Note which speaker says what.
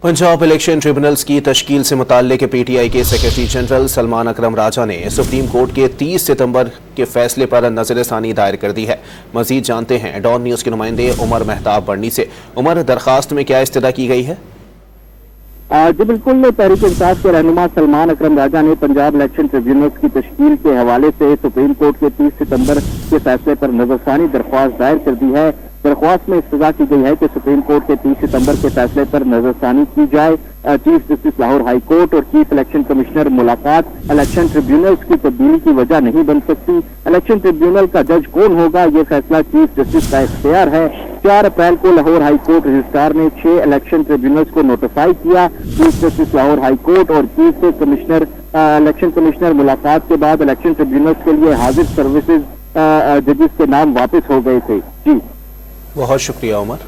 Speaker 1: Punjab election tribunals की तश्कील से मुताल्लिक PTI के सेक्रेटरी जनरल सलमान अकरम राजा ने सुप्रीम कोर्ट के 30 सितंबर के फैसले पर नजरसानी दायर कर दी है। मजीद जानते हैं डॉन न्यूज़ के नुमाइंदे उमर मेहताब बर्नी से। उमर, दरखास्त में क्या इस्तदा की गई है?
Speaker 2: जी बिल्कुल, तहरीक इंसाफ के रहनुमा सलमान अकरम राजा ने पंजाब इलेक्शन ट्रिब्यूनल्स की तश्कील के हवाले से सुप्रीम कोर्ट के 30 सितंबर के फैसले पर नजरसानी दरख्वास्त दायर कर दी है। दरख्वास्त में इस्तदा की गई है कि सुप्रीम कोर्ट के 30 सितंबर के फैसले पर नजरसानी की जाए। Chief justice Lahore high court और चीफ इलेक्शन कमिश्नर मुलाकात इलेक्शन ट्रिब्यूनल्स की तब्दीली की वजह नहीं बन सकती। इलेक्शन ट्रिब्यूनल का जज कौन होगा, ये फैसला चीफ जस्टिस का इख्तियार है। 4 अप्रैल को लाहौर हाई कोर्ट रजिस्ट्रार ने 6 इलेक्शन ट्रिब्यूनल्स को नोटिफाई किया। Chief justice Lahore high court और चीफ कमिश्नर इलेक्शन कमिश्नर मुलाकात के बाद इलेक्शन ट्रिब्यूनल्स के लिए हाजिर सर्विसेज जजेस के नाम वापस हो गए थे। जी
Speaker 1: बहुत शुक्रिया उमर।